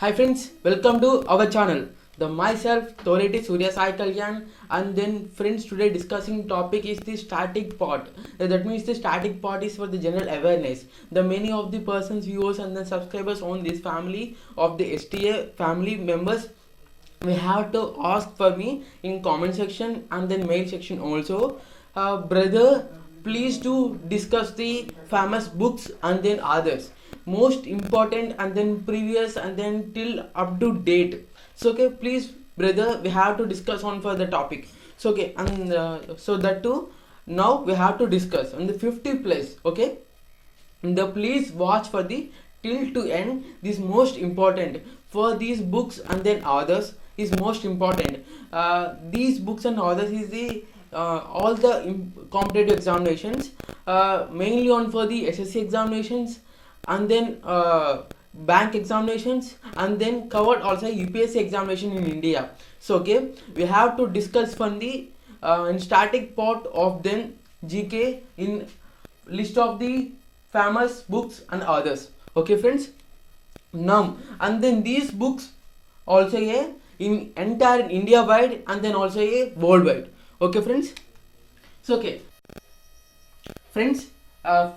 Hi friends, welcome to our channel. The myself Toreti Surya Sai Kalyan, and then friends, today discussing topic is the static part. That means the static part is for the general awareness. The many of the persons, viewers and the subscribers on this family of the STA family members, we have to ask for me in comment section and then mail section also. Brother, please do discuss the famous books and then others, most important and then previous and then till up to date. So okay, please brother, we have to discuss on for the topic. So okay, and so that too, now we have to discuss on the 50 place. Okay, the please watch for the till to end. This most important for these books and then others is most important. These books and others is the all the competitive examinations, mainly on for the SSC examinations and then bank examinations and then covered also UPSC examination in India. So okay, we have to discuss from the in static part of then GK in list of the famous books and others. Okay friends, now and then these books also a in entire India wide and then also a worldwide. Okay friends, so okay friends,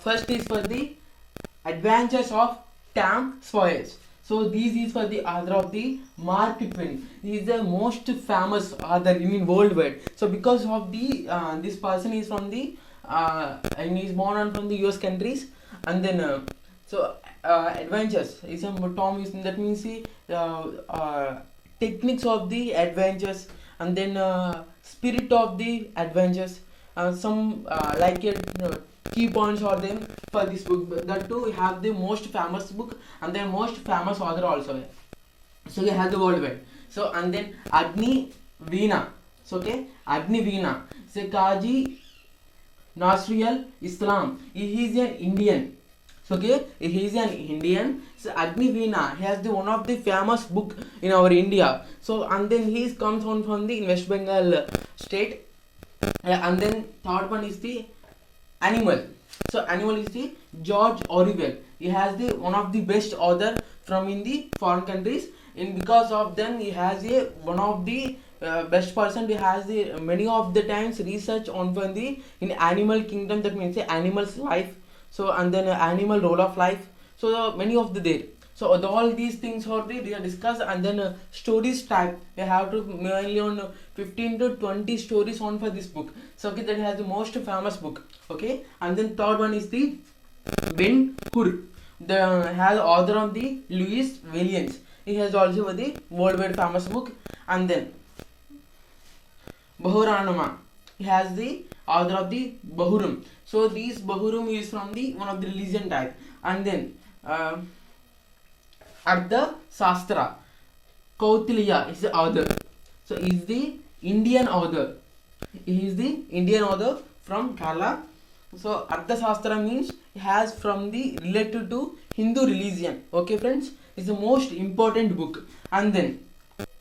first is for the Adventures of Tom Sawyer. So this is for the author of the Mark Twain. He is the most famous author in worldwide. So because of the this person is from the and he is born on from the US countries, and then adventures is a Tom is, that means the techniques of the adventures and then spirit of the adventures, some like it key points are them for this book. That too we have the most famous book and then most famous author also. So we have the worldwide. So and then Agni Veena. So okay, Agni Veena. So Kaji Nasrial Islam. He is an Indian. So okay, he is an Indian. So Agni Veena, he has the one of the famous book in our India. So and then he comes on from the West Bengal state. And then third one is the Animal. So Animal is the George Orwell. He has the one of the best author from in the foreign countries. In because of them, he has a one of the best person. He has the many of the times research on from the in animal kingdom. That means the animal's life. So and then animal role of life. So many of the there. So all these things are they are discussed, and then stories type. We have to mainly on 15 to 20 stories on for this book. So okay, that has the most famous book. Okay, and then third one is the Ben Hur. The has author of the Louis Williams. He has also the worldwide famous book. And then Bahuranama. He has the author of the Bahurum. So these Bahurum is from the one of the religion type. And then Ardha Sastra. Kautilya is the author. So he is the Indian author. He is the Indian author from Kerala. So Ardha Sastra means he has from the related to Hindu religion. Okay friends, it's the most important book. And then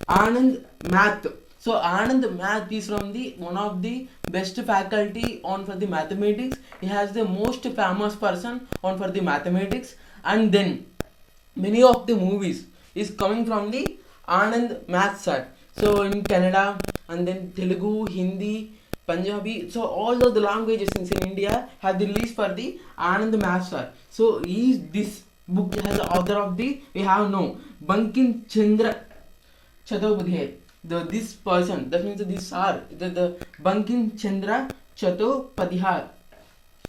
Anand Math. So Anand Math is from the one of the best faculty on for the mathematics. He has the most famous person on for the mathematics. And then many of the movies is coming from the Anand Math sir. So in Canada and then Telugu, Hindi, Punjabi, so all of the languages in India have the release for the Anand Math sir. So he is this book has the author of the we have no Bankim Chandra Chattopadhyay. This person, that means this are the Bankim Chandra Chattopadhyay.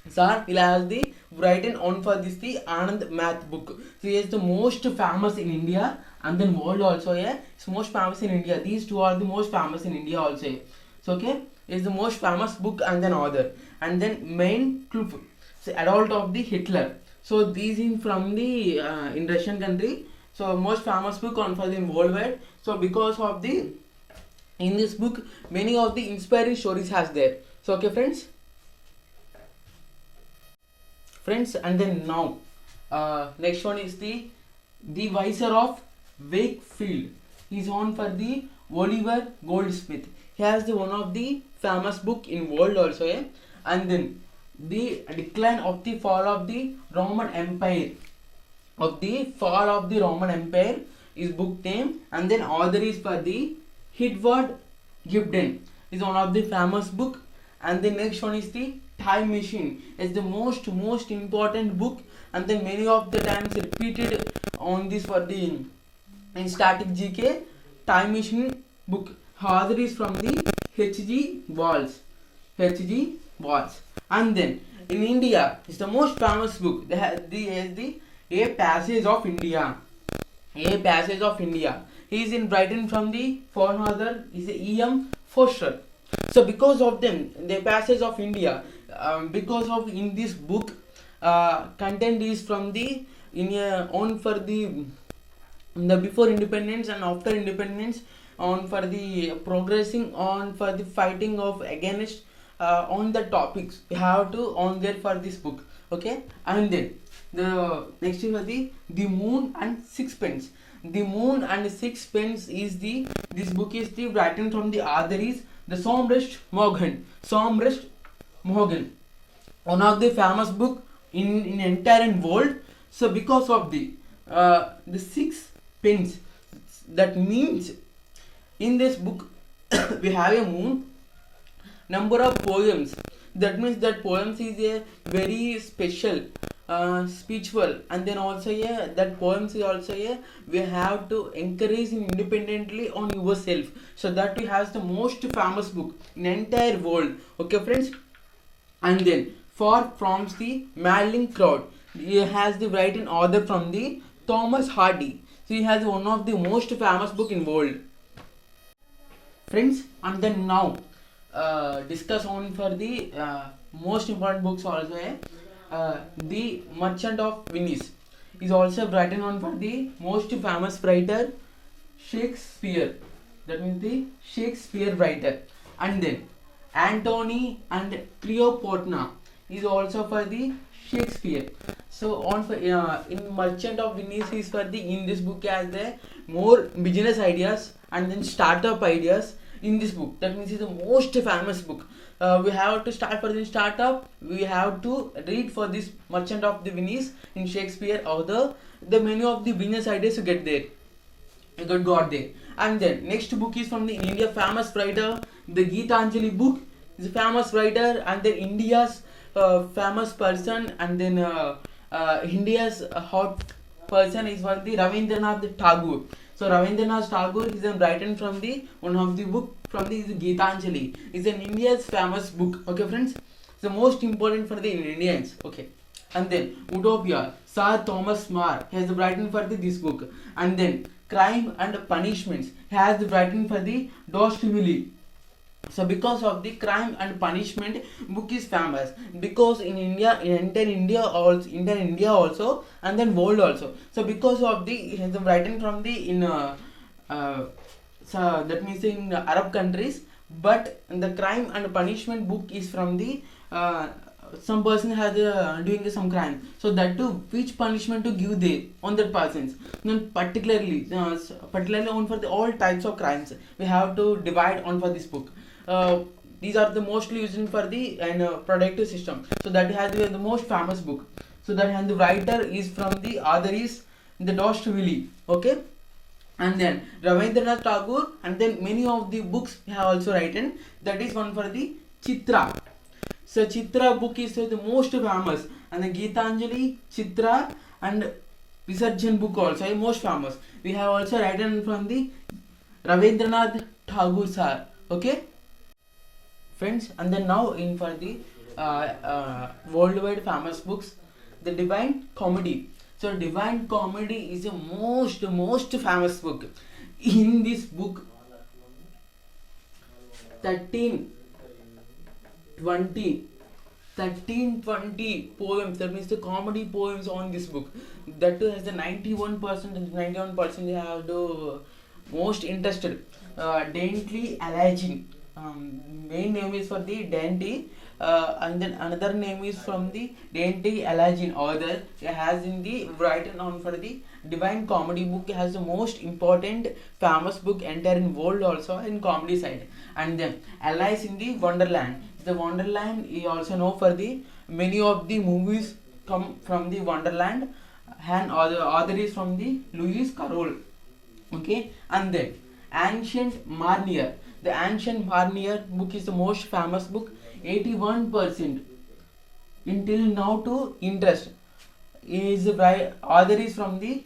Sir, he has the written on for this the Anand Math book. So he is the most famous in India and then world also. Yeah, it's most famous in India. These two are the most famous in India also. So okay, is the most famous book and then author. And then Mein Kampf, so adult of the Hitler. So these in from the in Russian country. So most famous book on for the worldwide. So because of the in this book many of the inspiring stories has there. So okay friends, and then now next one is the Vizier of Wakefield. He's on for the Oliver Goldsmith. He has the one of the famous book in world also. Yeah? And then the decline of the fall of the Roman Empire. Of the fall of the Roman Empire. is book name, and then author is for the Edward Gibbon is one of the famous book, and the next one is the Time Machine. It's the most important book, and then many of the times repeated on this for the in static GK. Time Machine book. Author is from the H.G. Wells. H.G. Wells. And then in India, it's the most famous book. They have the A Passage of India. A Passage of India. He is in Brighton from the foreign author is E.M. Forster. So because of them, the Passage of India, because of in this book, content is from the on for the before independence and after independence, on for the progressing on for the fighting of against on the topics we have to on there for this book. Okay, and then the next is for the Moon and Sixpence. The Moon and Sixpence is the this book is the written from the author is the Somrest Morgan. Somrest Morgan, one of the famous book in entire world. So because of the six pence, that means in this book we have a moon, number of poems. That means that poems is a very special spiritual, and then also that poems is also we have to encourage independently on yourself, so that we have the most famous book in entire world. Okay friends, and then for from the Madeline Crowd, he has the writing author from the Thomas Hardy. So he has one of the most famous book in world. Friends, and then now discuss on for the most important books also. The Merchant of Venice is also written on for the most famous writer Shakespeare. That means the Shakespeare writer. And then Antony and Cleopatra is also for the Shakespeare. So on for in Merchant of Venice is for the in this book as the more business ideas and then startup ideas in this book. That means it's the most famous book. We have to start for the startup. We have to read for this Merchant of the Venice in Shakespeare or the many of the business ideas you get there. You got there. And then next book is from the India famous writer, the Geetanjali book. Is a famous writer, and then India's famous person, and then India's hot person is for the Ravindranath Tagore. So Ravindranath Tagore is written from the one of the book from the Geetanjali. Is an India's famous book. Okay friends, it's the most important for the Indians. Okay, and then Utopia, Sir Thomas More has written for this book, and then Crime and Punishments has written for the Dostoevsky. So because of the Crime and Punishment book is famous, because in India, in entire India also, and then world also. So because of the it has written from the in so that means in Arab countries, but the Crime and Punishment book is from the some person has doing some crime, so that too which punishment to give there on that persons. Then particularly on for the all types of crimes we have to divide on for this book. These are the mostly used for the productive system. So that has the most famous book. So that and the writer is from the author is the Dostoevsky. Okay, and then Ravindranath Tagore, and then many of the books have also written. That is one for the Chitra. So Chitra book is the most famous, and the Geetanjali, Chitra, and Visarjan book also is most famous. We have also written from the Ravindranath Tagore sir. Okay friends, and then now in for the worldwide famous books, the Divine Comedy. So Divine Comedy is the most famous book. In this book 1320 poems, that means the comedy poems on this book, that too has the 91% they have the most interested. Dainty Aladdin, main name is for the Dainty, and then another name is from the Dainty Aladdin author. It has in the written on for the Divine Comedy book, has the most important famous book entire in world also in comedy side. And then Alice in the Wonderland. The Wonderland you also know for the many of the movies come from the Wonderland, and author is from the Lewis Carroll. Okay, and then Ancient Marnier. The Ancient Marnier book is the most famous book. 81% until now to interest is by author is from the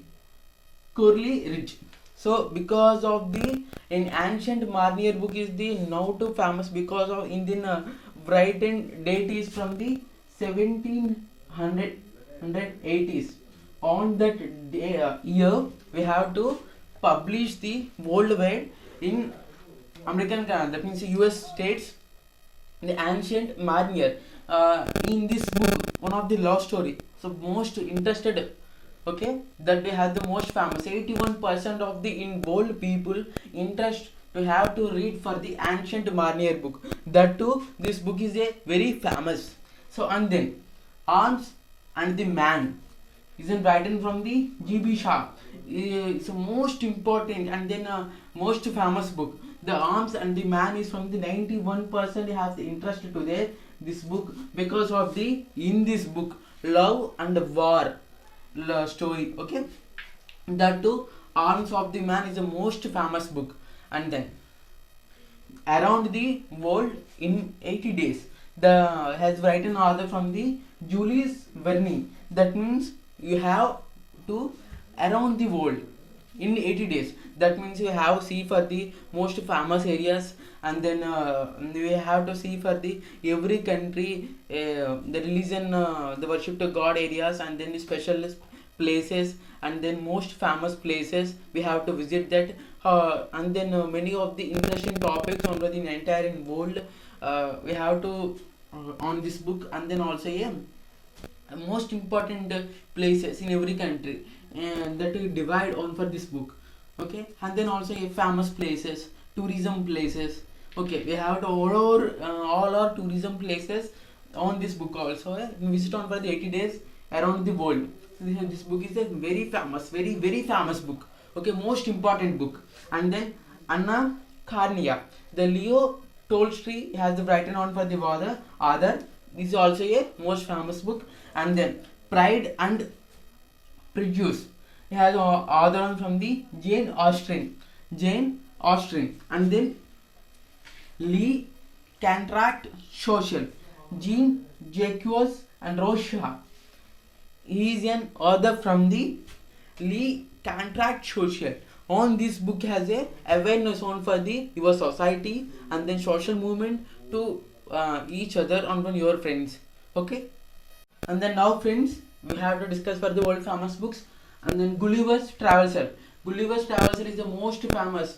Curly Ridge. So because of the in ancient Marnier book is the now to famous because of Indian Brighton date is from the 1780s. On that day, year we have to publish the worldwide in American that means US states the ancient Marnier in this book one of the love story so most interested okay that they have the most famous 81% of the in world people interest to have to read for the ancient Marnier book that too this book is a very famous so and then Arms and the Man is written from the G.B. Shaw. It's a most important and then most famous book. The Arms and the Man is from the 91% have the interest to this book because of the in this book love and war story. Okay, that too Arms of the Man is the most famous book and then Around the World in 80 Days. The has written author from the Jules Verne. That means you have to around the world in 80 days. That means you have see for the most famous areas and then we have to see for the every country the religion the worship to God areas and then special places and then most famous places we have to visit that and then many of the interesting topics on the entire world we have to on this book and then also most important places in every country and that we divide on for this book okay and then also famous places tourism places okay we have to all our tourism places on this book also visit on for the 80 days around the world this book is a very famous very famous book okay most important book and then Anna Karenina the Leo Tolstoy has the written on for the author this is also a most famous book and then Pride and Prejudice it has author from the Jane Austen and then Lee Contract Social Jean Jacques and Rocha he is an author from the Lee Contract Social on this book has a awareness on for the your society and then social movement to each other on your friends okay and then now friends we have to discuss for the world famous books and then Gulliver's Travels. Gulliver's Travels is the most famous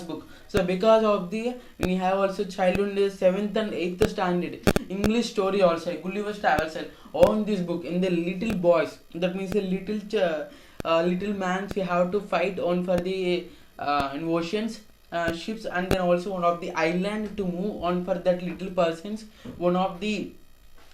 book so because of the we have also childhood in the 7th and 8th standard English story also Gulliver's Travels on this book in the little boys that means the little man we have to fight on for the in oceans ships and then also one of the island to move on for that little persons one of the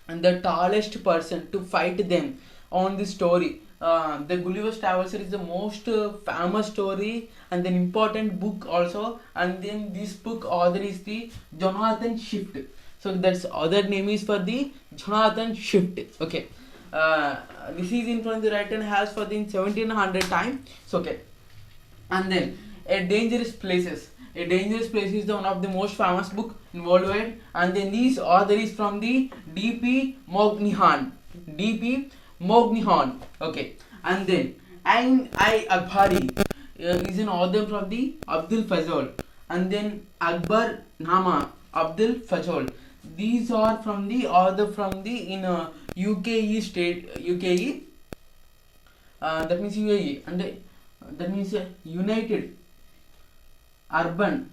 and the tallest person to fight them on this story the Gulliver's Travels is the most famous story and an important book also and then this book author is the Jonathan Swift so that's other name is for the Jonathan Swift okay this is in front the written has for the 1700 time so okay and then a dangerous places is the one of the most famous book in worldwide and then this author is from the D.P. Mognihan okay and then I Akbari is an author from the Abdul Fazol and then Akbar Nama Abdul Fazol these are from the author from the in UKE state UKE that means UAE and that means United Urban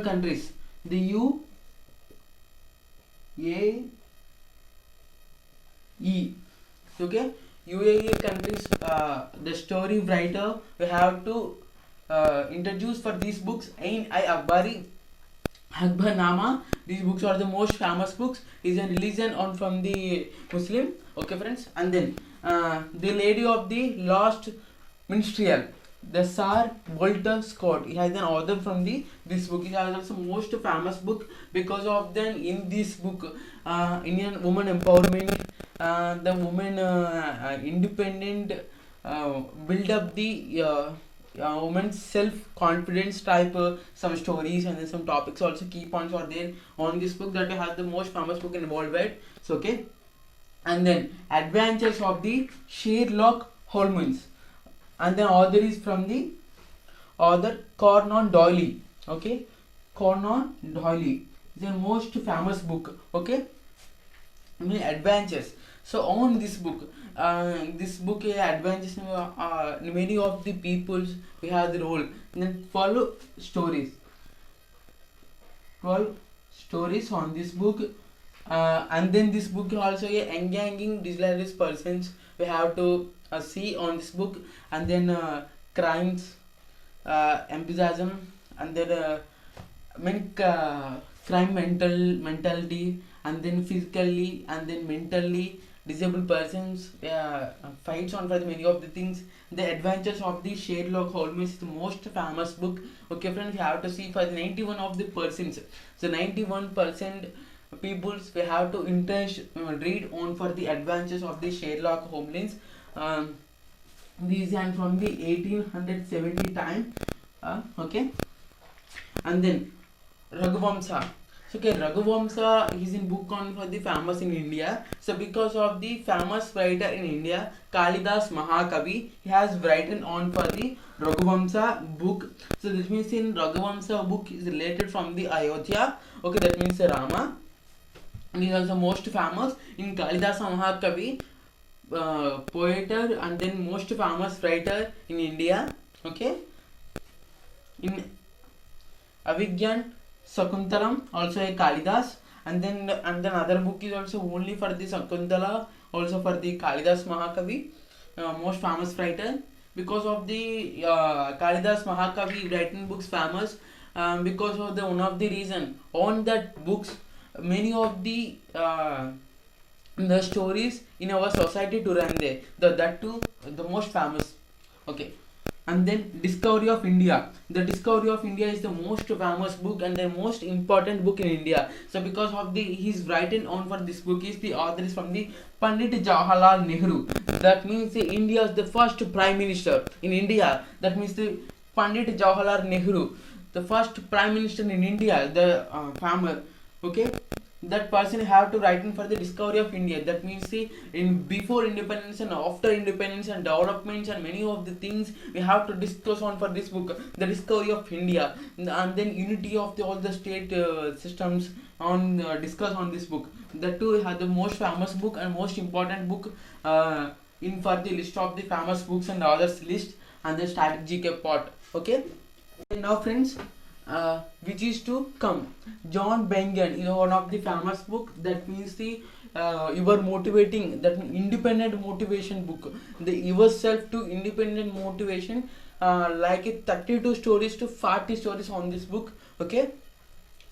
Countries the UAE okay UAE countries the story writer we have to introduce for these books Ain I Akbari Akbarnama these books are the most famous books is a religion on from the Muslim okay friends and then the Lady of the Lost Minstrel the Sir Walter Scott he has an author from the this book. It has also most famous book because of then in this book Indian woman empowerment the women independent build up the women's self-confidence type some stories and then some topics also key points are there on this book that has the most famous book in worldwide. So okay, and then Adventures of the Sherlock Holmes, and then author is from the author Conan Doyle. Okay, Conan Doyle is the most famous book. Okay, adventures. So on this book adventures, many of the peoples we have the role and then follow stories, 12 stories on this book, and then this book also engaging digital persons we have to see on this book, and then crimes, enthusiasm, and then crime mentality, and then physically and then mentally disabled persons fights on for the many of the things. The Adventures of the Sherlock Holmes is the most famous book. Okay friends, you have to see for the 91 of the persons, so 91% peoples we have to read on for the Adventures of the Sherlock Holmes. These are from the 1870 time. Okay, and then Raghuvamsa. So okay, Raghuvamsa is in book on for the famous in India. So because of the famous writer in India, Kalidas Mahakavi, he has written on for the Raghuvamsa book. So this means in Raghuvamsa book is related from the Ayodhya. Okay, that means Rama. And he is also most famous in Kalidas Mahakavi, poet and then most famous writer in India. Okay, in Avigyan Sakuntalam also a Kalidas, and then other book is also only for the Sakuntala, also for the Kalidas Mahakavi, most famous writer. Because of the Kalidas Mahakavi writing books famous, because of the one of the reason on that books many of the stories in our society to run there, that too the most famous. Okay, and then Discovery of India. The Discovery of India is the most famous book and the most important book in India. So because of the he's written on for this book is the author is from the Pandit Jawaharlal Nehru. That means the India is the first prime minister in India. That means the Pandit Jawaharlal Nehru, the first prime minister in India, the farmer. Okay, that person have to write in for the Discovery of India. That means see, in before independence and after independence and developments and many of the things we have to discuss on for this book, the Discovery of India, and then unity of all the state systems on discuss on this book. That too had the most famous book and most important book in for the list of the famous books and others list and the strategic part. Okay, and now friends, which is to come. John Bengen is one of the famous book. That means the your motivating, that independent motivation book. The yourself to independent motivation, like 32 stories to 40 stories on this book. Okay,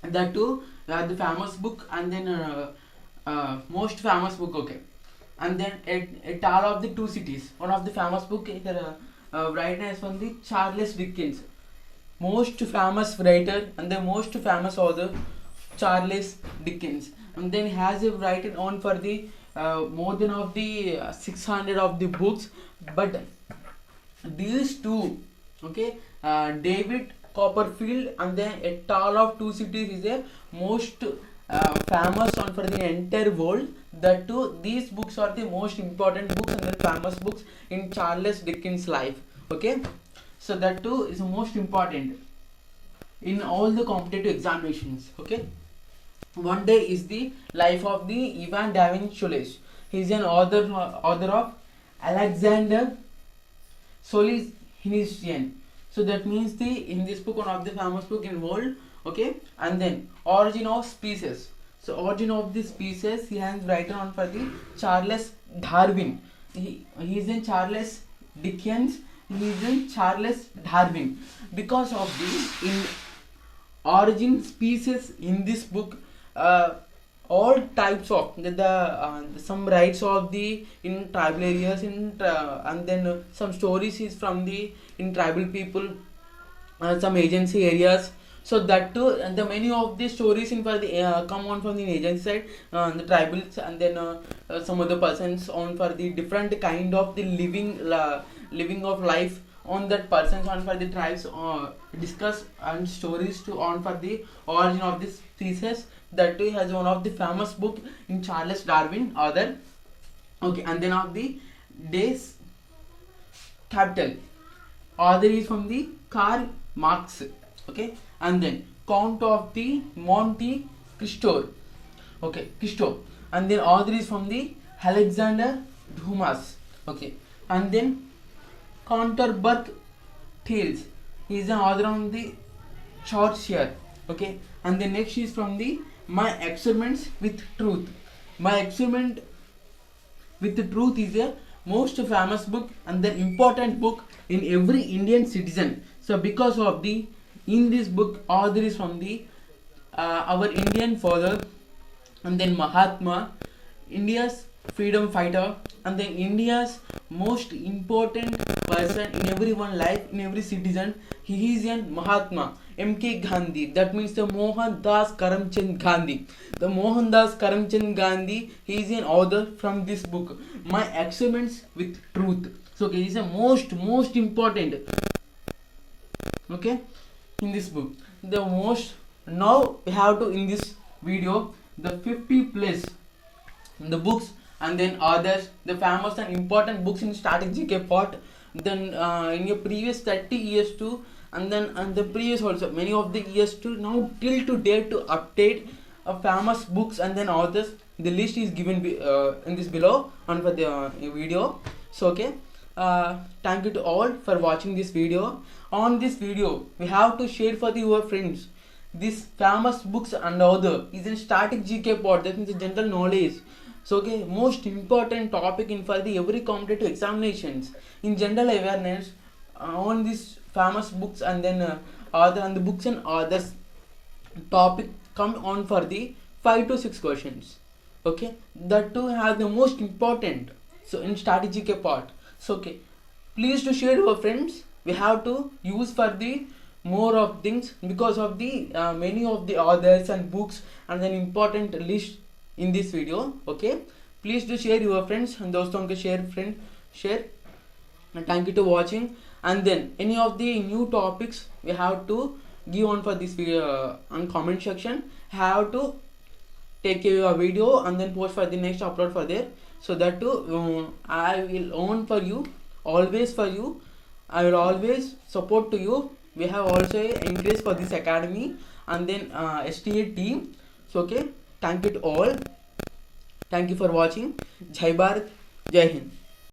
that too the famous book, and then most famous book. Okay, and then a Tale of the Two Cities, one of the famous book. Writer is from the Charles Dickens, most famous writer and the most famous author, Charles Dickens. And then he has written on for the more than of the 600 of the books. But these two, okay, David Copperfield and then A Tale of Two Cities is a most famous on for the entire world. That too, these books are the most important books and the famous books in Charles Dickens' life. Okay, so that too is the most important in all the competitive examinations. Okay, one day is the life of the Ivan David Solis. He is an author of Alexander Solzhenitsyn. So that means the in this book one of the famous book in world. Okay, and then Origin of Species. So Origin of the Species he has written on for the Charles Darwin. He is in Charles Dickens. He is in Charles Darwin. Because of the in Origin Species in this book, all types of some rights of the in tribal areas in and then some stories is from the in tribal people, some agency areas, So that too, and the many of the stories in for the come on from the agency side, the tribals, and then some other persons on for the different kind of the living of life on that persons on for the tribes discuss and stories to on for the origin of this thesis. That too has one of the famous book in Charles Darwin author. Okay, and then of the days capital author is from the Karl Marx. Okay, and then Count of the Monte Cristo. Okay, Cristo, and then author is from the Alexander Dumas. Okay, and then Canterbury Tales. He is an author on the Chaucer. Okay, and the next is from the My Experiments with Truth. My Experiment with the Truth is a most famous book and the important book in every Indian citizen. So because of the in this book author is from the our Indian father, and then Mahatma, India's freedom fighter, and then India's most important person in everyone life, in every citizen. He is a Mahatma M.K. Gandhi. That means the Mohandas Karamchand Gandhi. The Mohandas Karamchand Gandhi. He is an author from this book, My Experiments with Truth. So okay, he is a most important. Okay, in this book, the most now we have to in this video the 50 plus the books and then others the famous and important books in static GK part. Then in your previous 30 years too, and then and the previous also many of the years too, now till to date to update famous books and then authors. The list is given in this below on for the video. So okay, thank you to all for watching this video. On this video we have to share for your friends this famous books and other is in static GK part, that means the general knowledge. So okay, most important topic in for the every competitive examinations in general awareness on these famous books and then other and the books and others topic come on for the 5 to 6 questions. Okay, that too has the most important so in static GK part. So okay, please to share your friends. We have to use for the more of things because of the many of the authors and books and then important list in this video. Okay, please do share your friends and दोस्तों के share and thank you to watching. And then any of the new topics we have to give on for this video on comment section. Have to take a video and then post for the next upload for there. So that too I will own for you, always for you. I will always support to you. We have also encouraged for this academy and then STA team. So okay, thank you to all. Thank you for watching. Jai Bharat, Jai Hind.